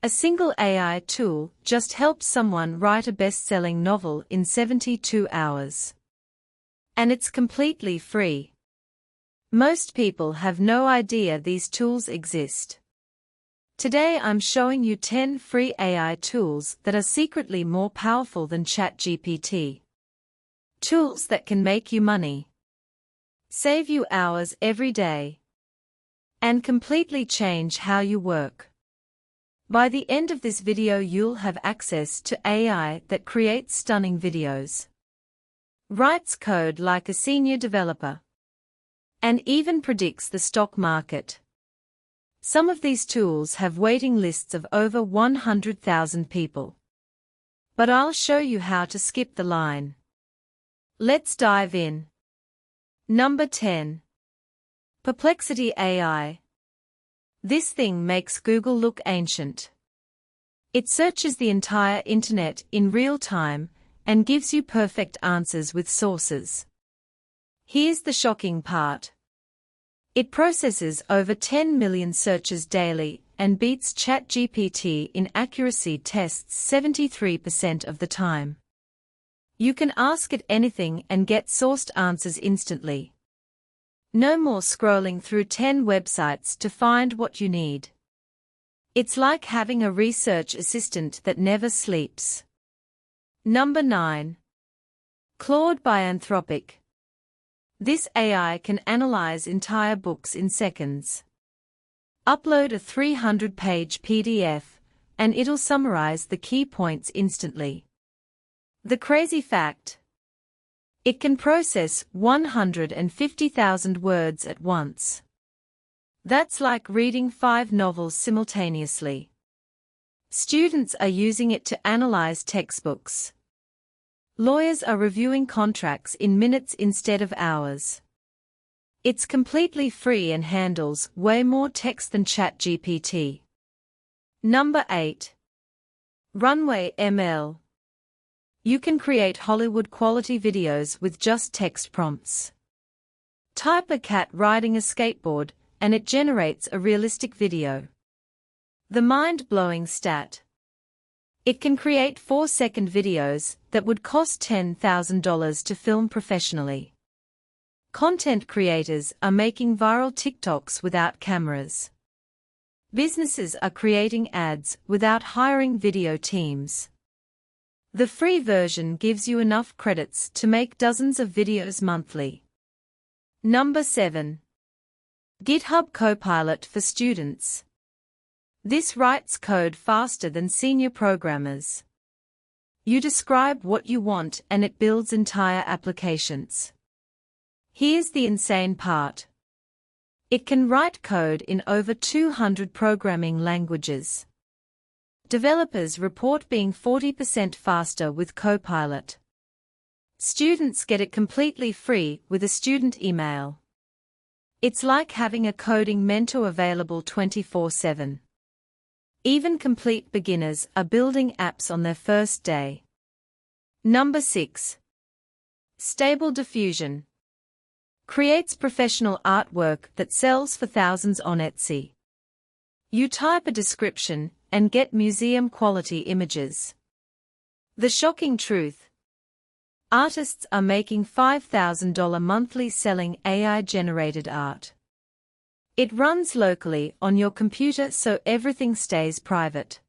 A single AI tool just helps someone write a best-selling novel in 72 hours. And it's completely free. Most people have no idea these tools exist. Today I'm showing you 10 free AI tools that are secretly more powerful than ChatGPT. Tools that can make you money, save you hours every day, and completely change how you work. By the end of this video you'll have access to AI that creates stunning videos, writes code like a senior developer, and even predicts the stock market. Some of these tools have waiting lists of over 100,000 people. But I'll show you how to skip the line. Let's dive in. Number 10. Perplexity AI. This thing makes Google look ancient. It searches the entire internet in real time and gives you perfect answers with sources. Here's the shocking part. It processes over 10 million searches daily and beats ChatGPT in accuracy tests 73% of the time. You can ask it anything and get sourced answers instantly. No more scrolling through 10 websites to find what you need. It's like having a research assistant that never sleeps. Number 9. Claude by Anthropic. This AI can analyze entire books in seconds. Upload a 300-page PDF, and it'll summarize the key points instantly. The crazy fact: it can process 150,000 words at once. That's like reading 5 novels simultaneously. Students are using it to analyze textbooks. Lawyers are reviewing contracts in minutes instead of hours. It's completely free and handles way more text than ChatGPT. Number 8. Runway ML. You can create Hollywood-quality videos with just text prompts. Type a cat riding a skateboard, and it generates a realistic video. The mind-blowing stat: it can create 4-second videos that would cost $10,000 to film professionally. Content creators are making viral TikToks without cameras. Businesses are creating ads without hiring video teams. The free version gives you enough credits to make dozens of videos monthly. Number 7. GitHub Copilot for students. This writes code faster than senior programmers. You describe what you want and it builds entire applications. Here's the insane part. It can write code in over 200 programming languages. Developers report being 40% faster with Copilot. Students get it completely free with a student email. It's like having a coding mentor available 24/7. Even complete beginners are building apps on their first day. Number 6. Stable Diffusion. Creates professional artwork that sells for thousands on Etsy. You type a description and get museum-quality images. The shocking truth: artists are making $5,000 monthly selling AI-generated art. It runs locally on your computer so everything stays private.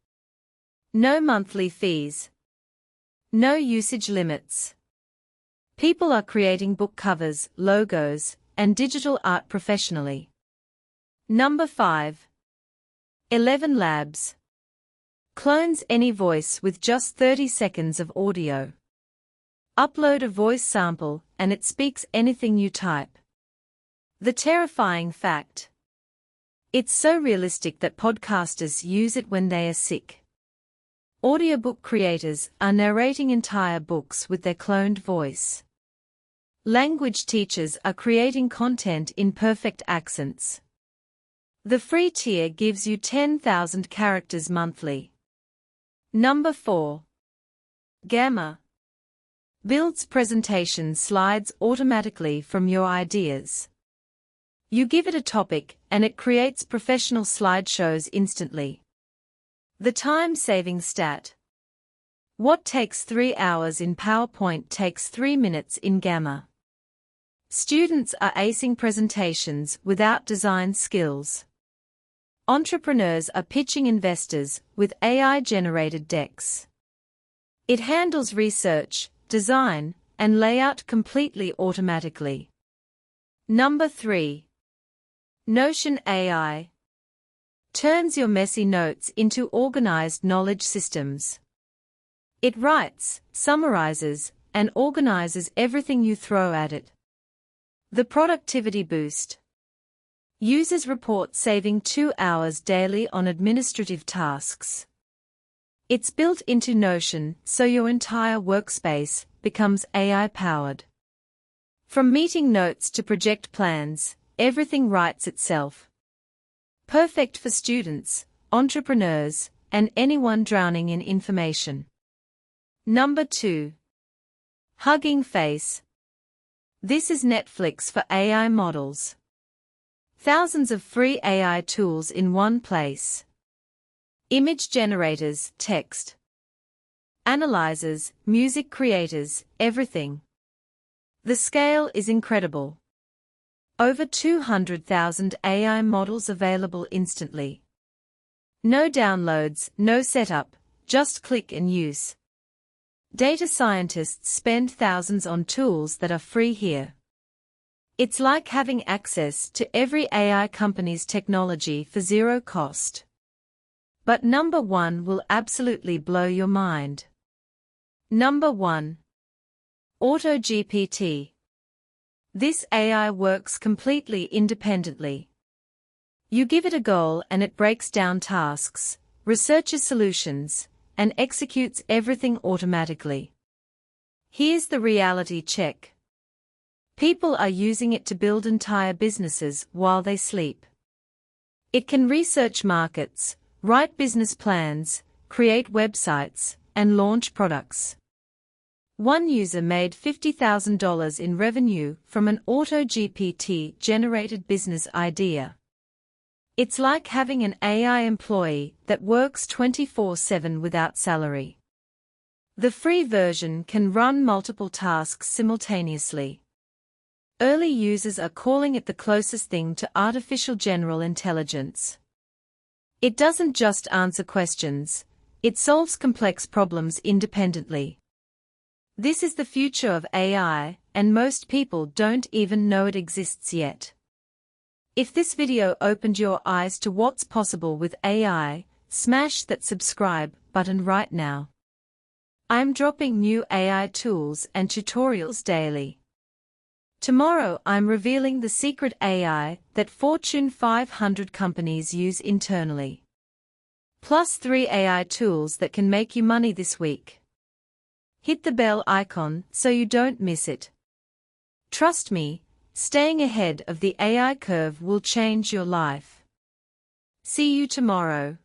No monthly fees. No usage limits. People are creating book covers, logos, and digital art professionally. Number 5. 11 Labs. Clones any voice with just 30 seconds of audio. Upload a voice sample, and it speaks anything you type. The terrifying fact: it's so realistic that podcasters use it when they are sick. Audiobook creators are narrating entire books with their cloned voice. Language teachers are creating content in perfect accents. The free tier gives you 10,000 characters monthly. Number 4. Gamma. Builds presentation slides automatically from your ideas. You give it a topic, and it creates professional slideshows instantly. The time-saving stat. What takes 3 hours in PowerPoint takes 3 minutes in Gamma. Students are acing presentations without design skills. Entrepreneurs are pitching investors with AI-generated decks. It handles research, design, and layout completely automatically. Number 3. Notion AI turns your messy notes into organized knowledge systems. It writes, summarizes, and organizes everything you throw at it. The productivity boost. Users report saving 2 hours daily on administrative tasks. It's built into Notion, so your entire workspace becomes AI-powered. From meeting notes to project plans, everything writes itself. Perfect for students, entrepreneurs, and anyone drowning in information. Number 2. Hugging Face. This is Netflix for AI models. Thousands of free AI tools in one place. Image generators, text analyzers, music creators, everything. The scale is incredible. Over 200,000 AI models available instantly. No downloads, no setup, just click and use. Data scientists spend thousands on tools that are free here. It's like having access to every AI company's technology for zero cost. But number 1 will absolutely blow your mind. Number 1. Auto GPT. This AI works completely independently. You give it a goal and it breaks down tasks, researches solutions, and executes everything automatically. Here's the reality check. People are using it to build entire businesses while they sleep. It can research markets, write business plans, create websites, and launch products. One user made $50,000 in revenue from an Auto GPT-generated business idea. It's like having an AI employee that works 24/7 without salary. The free version can run multiple tasks simultaneously. Early users are calling it the closest thing to artificial general intelligence. It doesn't just answer questions, it solves complex problems independently. This is the future of AI, and most people don't even know it exists yet. If this video opened your eyes to what's possible with AI, smash that subscribe button right now. I'm dropping new AI tools and tutorials daily. Tomorrow I'm revealing the secret AI that Fortune 500 companies use internally. Plus 3 AI tools that can make you money this week. Hit the bell icon so you don't miss it. Trust me, staying ahead of the AI curve will change your life. See you tomorrow.